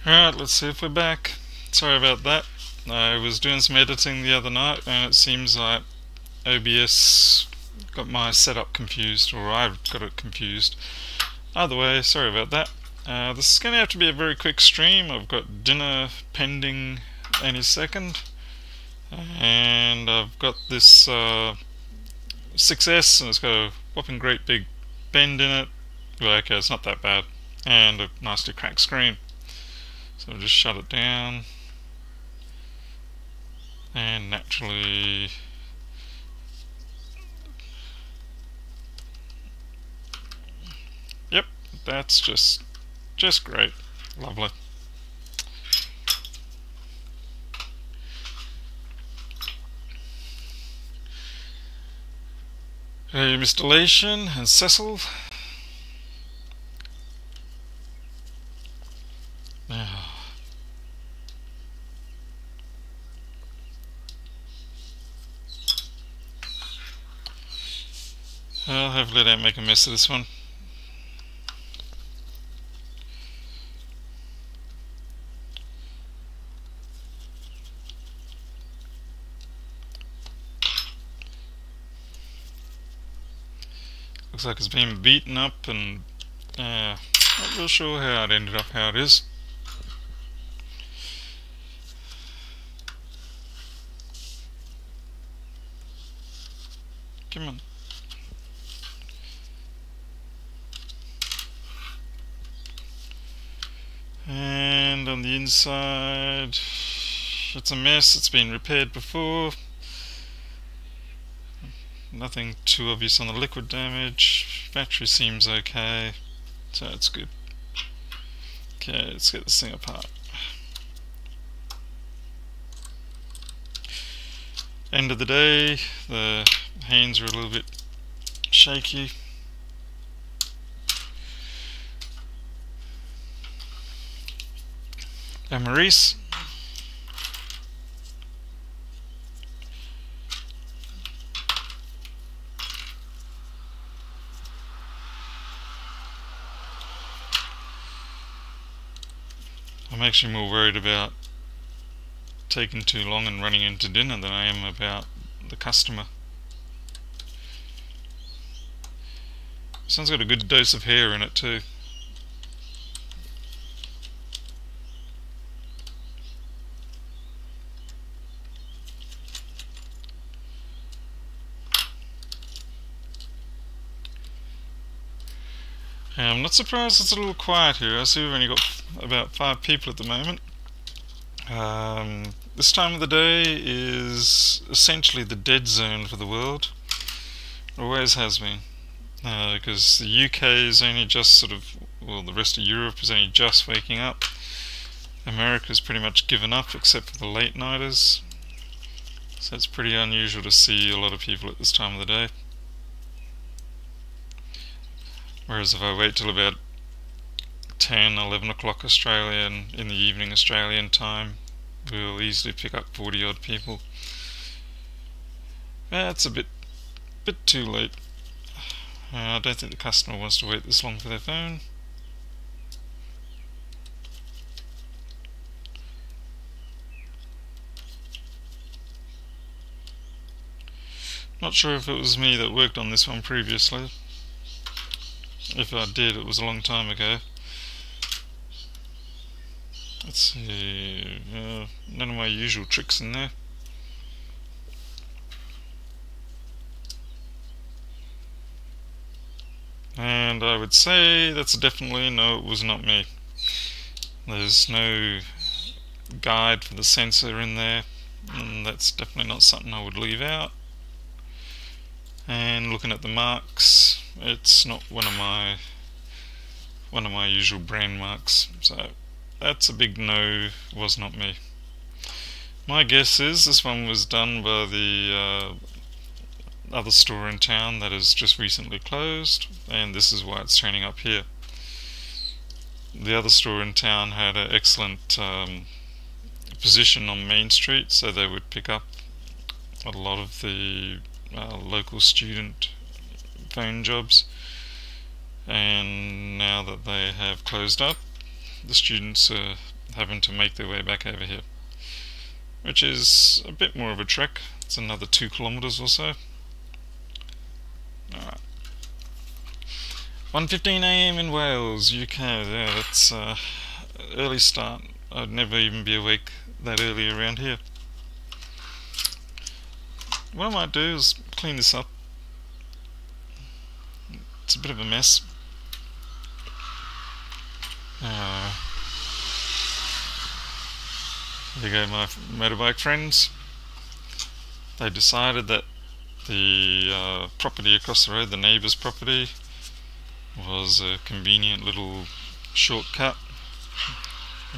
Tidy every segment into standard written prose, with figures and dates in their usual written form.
Alright, let's see if we're back. Sorry about that. I was doing some editing the other night and it seems like OBS got my setup confused, or I've got it confused. Either way, sorry about that. This is going to have to be a very quick stream. I've got dinner pending any second. And I've got this 6S and it's got a whopping great big bend in it. Well, okay, it's not that bad. And a nicely cracked screen. So I'll just shut it down. And naturally yep, that's just great. Lovely. Hey, Mr. Lation and Cecil. Well, hopefully I don't make a mess of this one. Looks like it's been beaten up and not real sure how it ended up how it is. Come on. And on the inside, it's a mess. It's been repaired before. Nothing too obvious on the liquid damage. Battery seems okay, so it's good. Okay, let's get this thing apart. End of the day, the hands are a little bit shaky. And Maurice. I'm actually more worried about taking too long and running into dinner than I am about the customer. This one's got a good dose of hair in it too. I'm not surprised it's a little quiet here. I see we've only got about 5 people at the moment. This time of the day is essentially the dead zone for the world. It always has been. Because the UK is only just sort of, well, the rest of Europe is only just waking up. America's pretty much given up except for the late nighters. So it's pretty unusual to see a lot of people at this time of the day. Whereas if I wait till about 10, 11 o'clock Australian, in the evening Australian time, we'll easily pick up 40 odd people. That's a bit too late. I don't think the customer wants to wait this long for their phone. Not sure if it was me that worked on this one previously. If I did, it was a long time ago. Let's see, none of my usual tricks in there. And I would say that's definitely no, it was not me. There's no guide for the sensor in there, and that's definitely not something I would leave out. And looking at the marks, it's not one of my usual brand marks, so that's a big no, was not me. My guess is this one was done by the other store in town that has just recently closed, and this is why it's turning up here. The other store in town had an excellent position on Main Street, so they would pick up a lot of the local student phone jobs, and now that they have closed up, the students are having to make their way back over here, which is a bit more of a trek. It's another 2 kilometers or so. Alright. 1:15 AM in Wales, UK. Yeah, that's early start. I'd never even be awake that early around here. What I might do is clean this up. It's a bit of a mess. There you go, my motorbike friends. They decided that the property across the road, the neighbour's property, was a convenient little shortcut,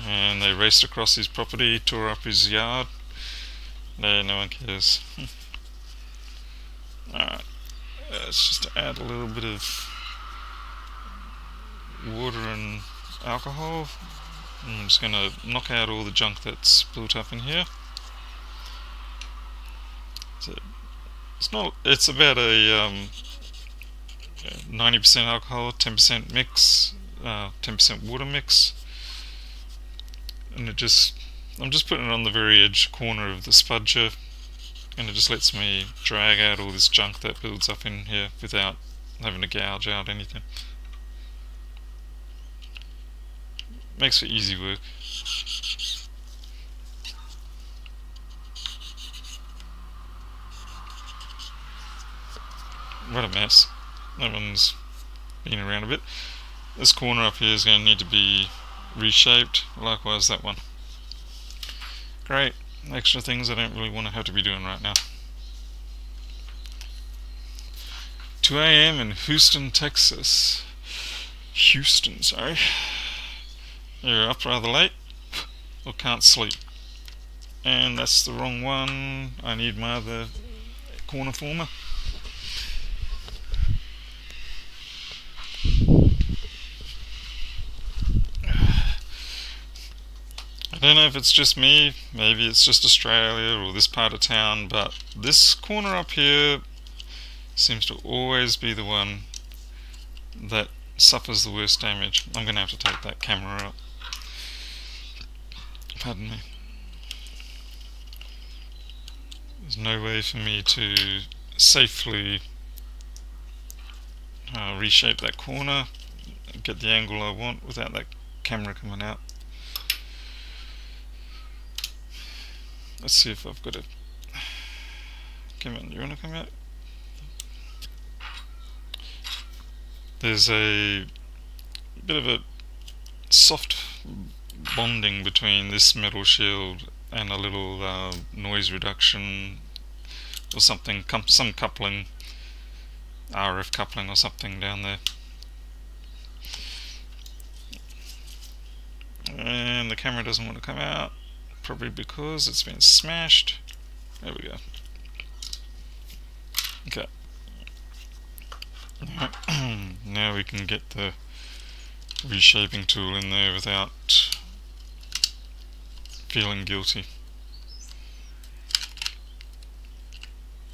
and they raced across his property, tore up his yard. No one cares. Alright, let's just add a little bit of water and alcohol. I'm just going to knock out all the junk that's built up in here. So it's about a 90% alcohol, 10% mix, 10% water mix, and I'm just putting it on the very edge corner of the spudger, and it just lets me drag out all this junk that builds up in here without having to gouge out anything. Makes for easy work. What a mess. That one's been around a bit. This corner up here is going to need to be reshaped, likewise that one. Great, extra things I don't really want to have to be doing right now. 2 AM in Houston, Texas. Houston, sorry. You're up rather late, or can't sleep. And that's the wrong one. I need my other corner former. I don't know if it's just me, maybe it's just Australia or this part of town, but this corner up here seems to always be the one that suffers the worst damage. I'm going to have to take that camera out. Pardon me. There's no way for me to safely reshape that corner, get the angle I want without that camera coming out. Let's see if I've got it. Come on, you want to come out? There's a bit of a soft bonding between this metal shield and a little noise reduction or something, some coupling, RF coupling or something down there. And the camera doesn't want to come out, probably because it's been smashed. There we go. Okay. Now we can get the reshaping tool in there without feeling guilty.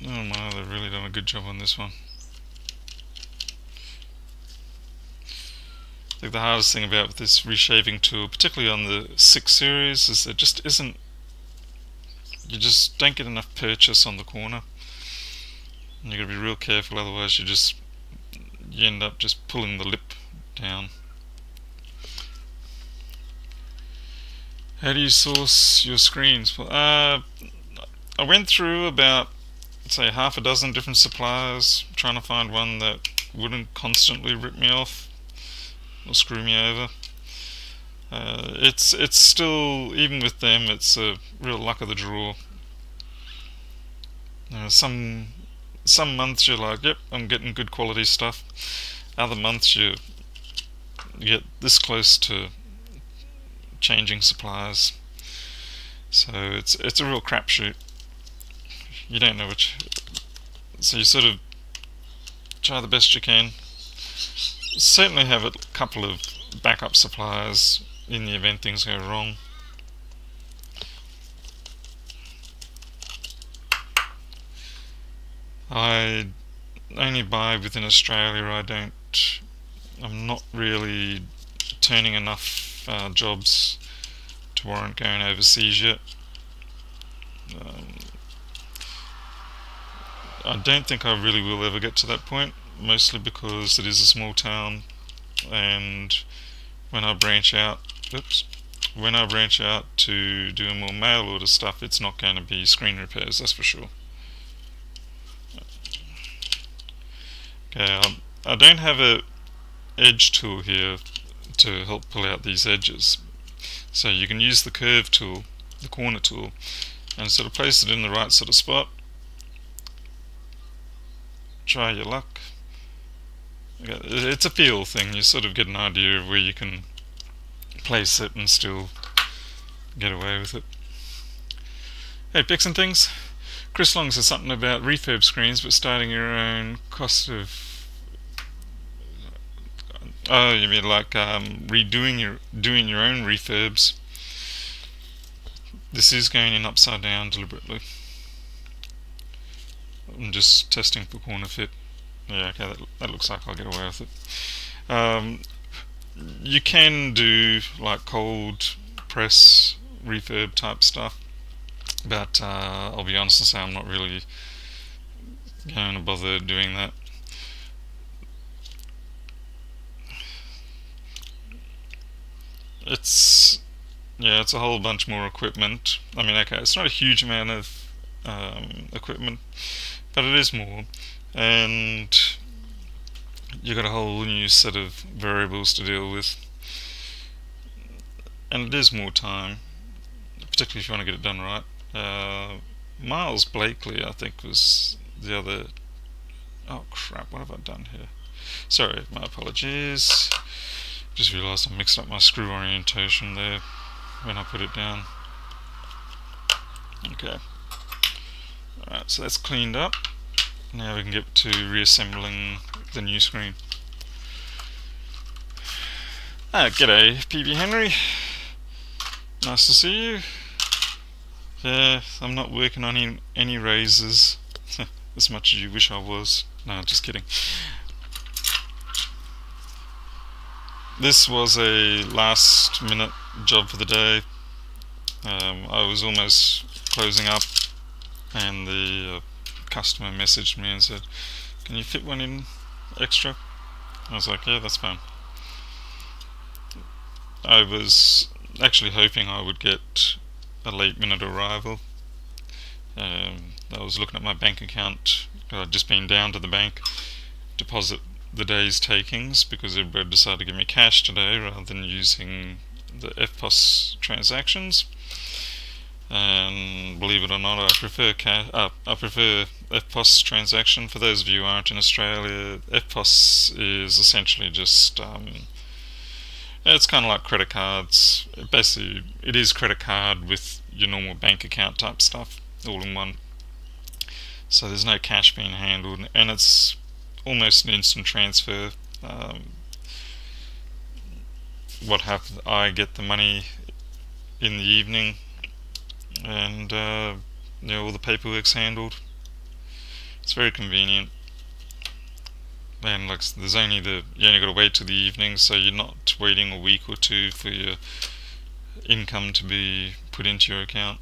Oh my, they've really done a good job on this one. I think the hardest thing about this reshaping tool, particularly on the 6 series, is there just isn't, you just don't get enough purchase on the corner. And you've got to be real careful, otherwise you end up just pulling the lip down. How do you source your screens? Well, I went through about, say, half a dozen different suppliers trying to find one that wouldn't constantly rip me off or screw me over. It's still, even with them, it's a real luck of the draw. Some months you're like, yep, I'm getting good quality stuff. Other months you get this close to changing suppliers. So it's a real crapshoot. You don't know which, so you sort of try the best you can. Certainly have a couple of backup suppliers in the event things go wrong. I only buy within Australia. I'm not really turning enough jobs to to warrant going overseas yet. I don't think I really will ever get to that point, mostly because it is a small town, and when I branch out, when I branch out to do more mail order stuff, it's not going to be screen repairs, that's for sure. Okay, I don't have a edge tool here to help pull out these edges, so you can use the curve tool, the corner tool, and sort of place it in the right sort of spot. Try your luck. Okay, it's a feel thing, you sort of get an idea of where you can place it and still get away with it. Hey, Picks and Things. Chris Long says something about refurb screens, but starting your own cost of... Oh, you mean like doing your own refurbs. This is going in upside down deliberately. I'm just testing for corner fit. Yeah, okay, that looks like I'll get away with it. You can do like cold press refurb type stuff, but I'll be honest and say I'm not really going to bother doing that. It's a whole bunch more equipment. I mean, okay, it's not a huge amount of equipment, but it is more, and you got a whole new set of variables to deal with, and it is more time, particularly if you want to get it done right. Miles Blakely, I think, was the other... Oh crap, what have I done here? Sorry, my apologies. Just realised I mixed up my screw orientation there when I put it down. Okay. Alright, so that's cleaned up. Now we can get to reassembling the new screen. G'day, PB Henry. Nice to see you. Yeah, I'm not working on any razors as much as you wish I was. No, just kidding. This was a last minute job for the day. I was almost closing up, and the customer messaged me and said, "Can you fit one in extra?" I was like, "Yeah, that's fine." I was actually hoping I would get a late minute arrival. I was looking at my bank account. I'd just been down to the bank, deposit the day's takings, because everybody decided to give me cash today rather than using the iP6 transactions. And believe it or not, I prefer iP6 transaction. For those of you who aren't in Australia, iP6 is essentially just it's kind of like credit cards. Basically, it is credit card with your normal bank account type stuff all in one. So there's no cash being handled, and it's almost an instant transfer. What happens? I get the money in the evening, and all the paperwork's handled. It's very convenient, and like there's only you only got to wait till the evening, so you're not waiting a week or two for your income to be put into your account.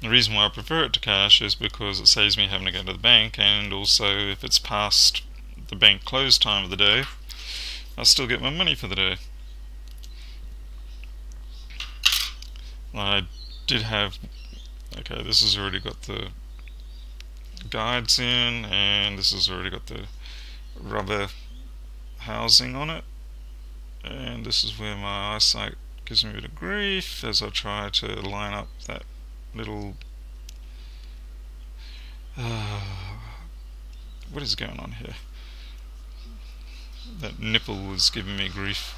The reason why I prefer it to cash is because it saves me having to go to the bank, and also if it's past the bank close time of the day, I still get my money for the day. I did have... Okay, this has already got the guides in, and this has already got the rubber housing on it, and this is where my eyesight gives me a bit of grief as I try to line up that little... what is going on here? That nipple is giving me grief.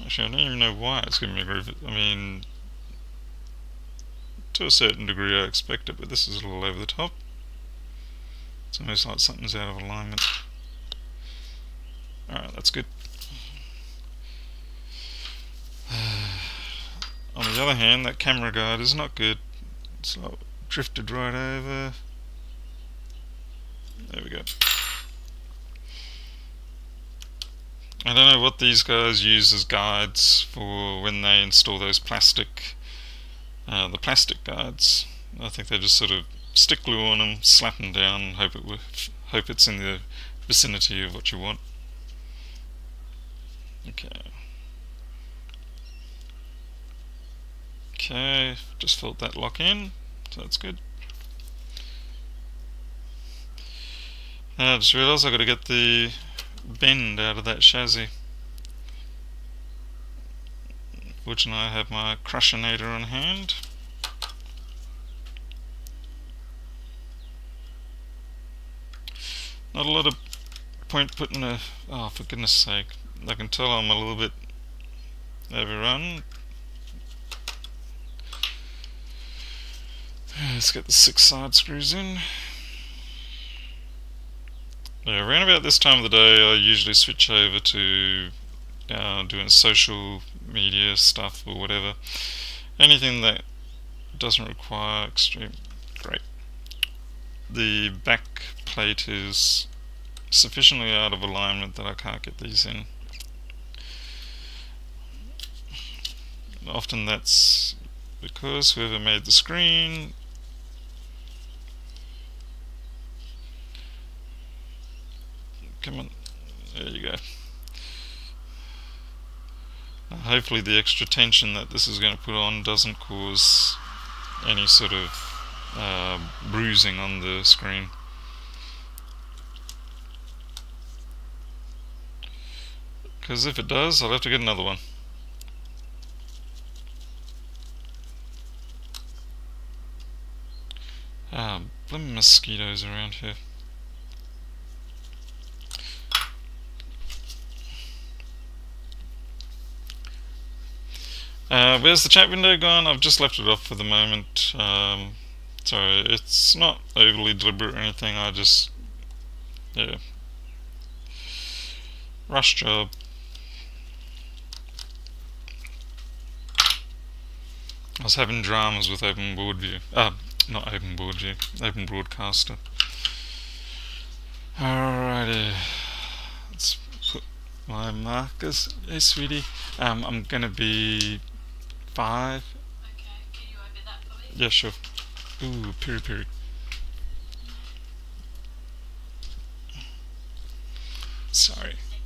Actually, I don't even know why it's giving me grief. I mean, to a certain degree I expect it, but this is a little over the top. It's almost like something's out of alignment. Alright, that's good. On the other hand, that camera guide is not good. It's like drifted right over. There we go. I don't know what these guys use as guides for when they install those the plastic guides. I think they just sort of stick glue on them, slap them down, and hope it's in the vicinity of what you want. Okay, just felt that lock in, so that's good. I just realised I've got to get the bend out of that chassis. Fortunately, I have my crushinator on hand. Not a lot of point putting oh, for goodness sake. I can tell I'm a little bit overrun. Let's get the 6 side screws in. Yeah, around about this time of the day I usually switch over to doing social media stuff or whatever. Anything that doesn't require extreme. Great. The back plate is sufficiently out of alignment that I can't get these in. Often that's because whoever made the screen come on, there you go. Hopefully the extra tension that this is going to put on doesn't cause any sort of bruising on the screen. Because if it does, I'll have to get another one. Blimmin' mosquitoes around here. Where's the chat window gone? I've just left it off for the moment. Sorry, it's not overly deliberate or anything. I just, yeah, rush job. I was having dramas with Open Board View. Not Open Board View, Open Broadcaster. Alrighty, let's put my markers. Hey sweetie, I'm gonna be 5. Okay, can you open that for me? Yeah, sure. Ooh, piri piri. Sorry. Thank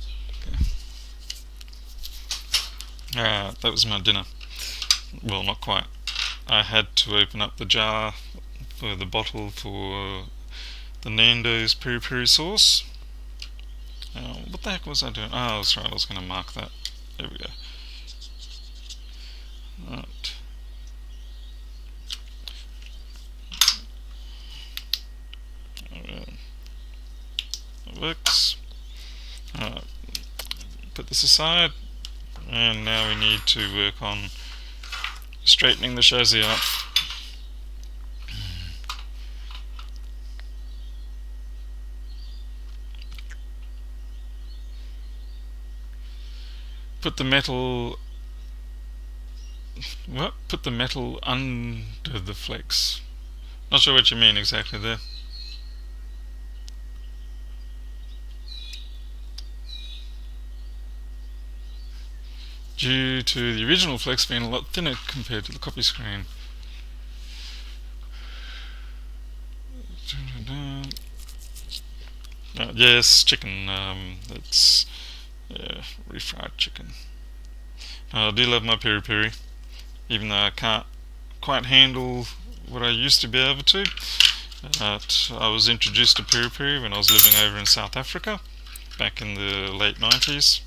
you. Okay. That was my dinner. Well, not quite. I had to open up the jar for the bottle for the Nando's piri piri sauce. What the heck was I doing? Oh, that's right, I was going to mark that. There we go. Right. That works. Put this aside, and now we need to work on straightening the chassis up. Put the metal under the flex. Not sure what you mean exactly there. Due to the original flex being a lot thinner compared to the copy screen. Yes, chicken. That's refried chicken. I do love my piri piri, even though I can't quite handle what I used to be able to. I was introduced to piri piri when I was living over in South Africa back in the late 90s.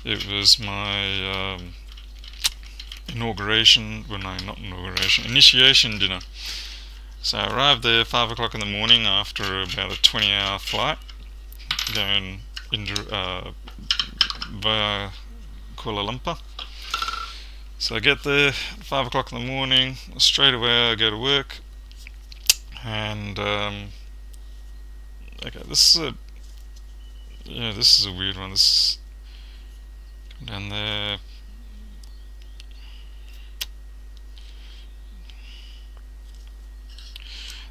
It was my initiation dinner. So I arrived there 5 o'clock in the morning after about a 20-hour flight going via Kuala Lumpur. So I get there 5 o'clock in the morning, straight away I go to work, and okay, this is a weird one. Come down there.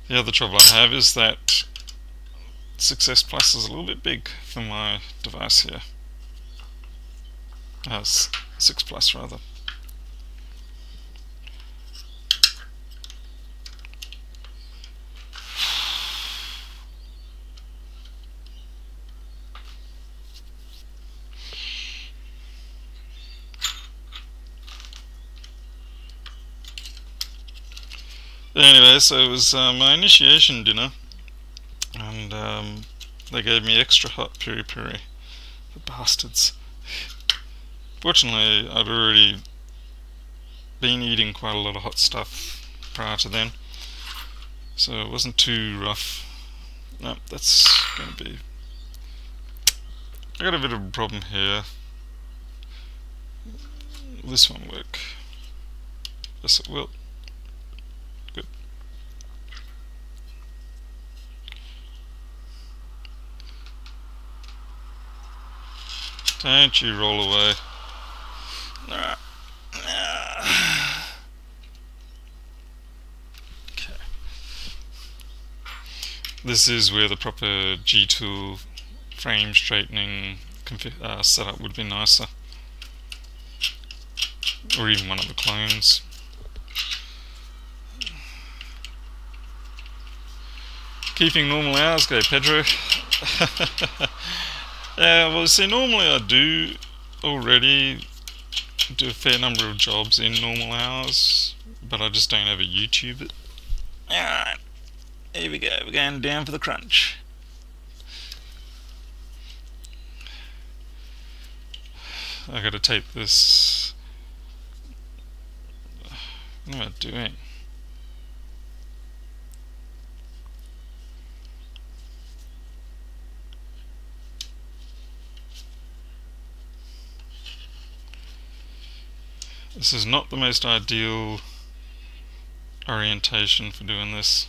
The other trouble I have is that Success Plus is a little bit big for my device here. 6 plus rather. Anyway, so it was my initiation dinner, and they gave me extra hot piri piri. The bastards. Fortunately, I'd already been eating quite a lot of hot stuff prior to then, so it wasn't too rough. No, that's going to be... I got a bit of a problem here. This won't work. Yes, it will. Good. Don't you roll away. Okay. This is where the proper G-tool frame straightening setup would be nicer. Or even one of the clones. Keeping normal hours, go Pedro. Yeah, well, see, normally I do already do a fair number of jobs in normal hours, but I just don't ever YouTube it. Alright, here we go, we're going down for the crunch. I gotta tape this. What am I doing? This is not the most ideal orientation for doing this.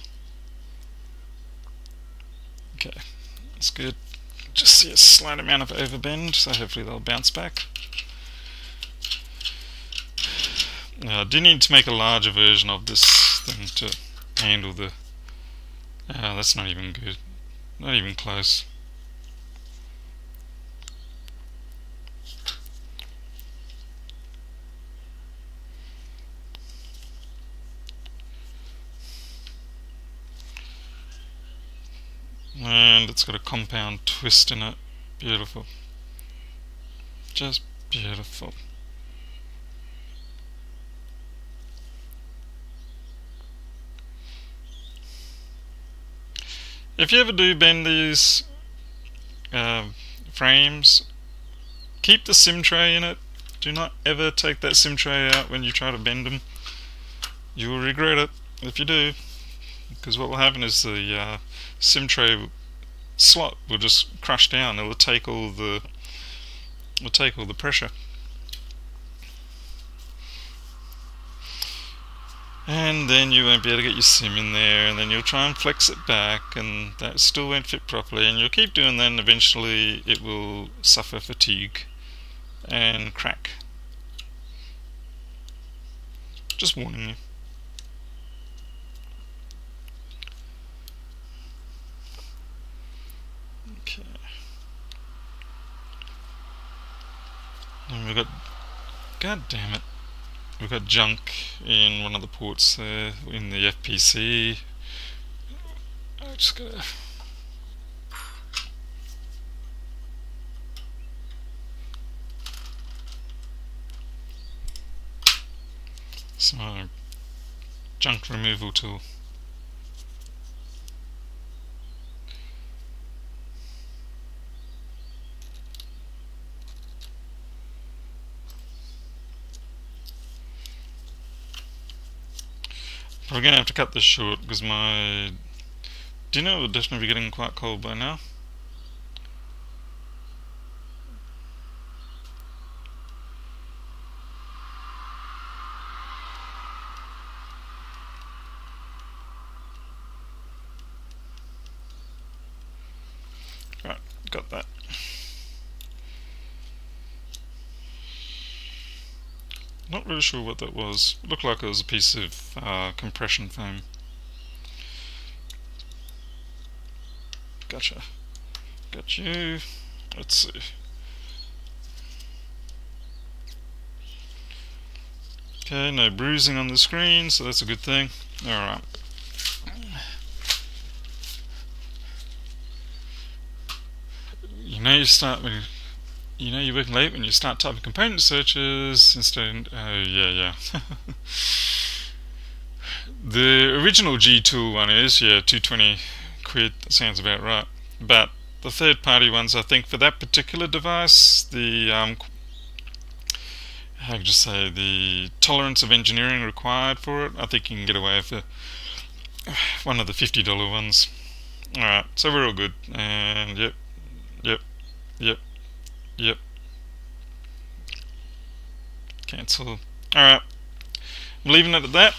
Okay, that's good. Just see a slight amount of overbend, so hopefully they'll bounce back. I do need to make a larger version of this thing to handle the... that's not even good. Not even close. And it's got a compound twist in it. Beautiful. Just beautiful. If you ever do bend these frames, keep the sim tray in it. Do not ever take that sim tray out when you try to bend them. You will regret it if you do, because what will happen is the sim tray slot will just crush down. It will take all the pressure, and then you won't be able to get your sim in there, and then you'll try and flex it back, and that still won't fit properly, and you'll keep doing that, and eventually it will suffer fatigue and crack. Just warning you. Okay. And we've got... God damn it. We've got junk in one of the ports there, in the FPC. I just gotta... It's my junk removal tool. We're going to have to cut this short because my dinner will definitely be getting quite cold by now. Right, got that. Not really sure what that was. It looked like it was a piece of compression foam. Gotcha. Got you. Let's see. Okay, no bruising on the screen, so that's a good thing. Alright. You know you're working late when you start typing component searches instead. Oh yeah. The original G tool one is 220 quid. That sounds about right. But the third-party ones, I think, for that particular device, the how could you say, the tolerance of engineering required for it, I think you can get away with one of the $50 ones. Alright, so we're all good. And yep. Cancel. Alright, I'm leaving it at that.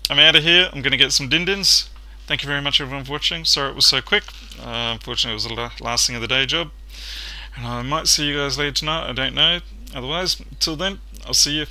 I'm out of here. I'm going to get some din-dins. Thank you very much everyone for watching. Sorry it was so quick. Unfortunately it was the last thing of the day job. And I might see you guys later tonight, I don't know. Otherwise, until then, I'll see you.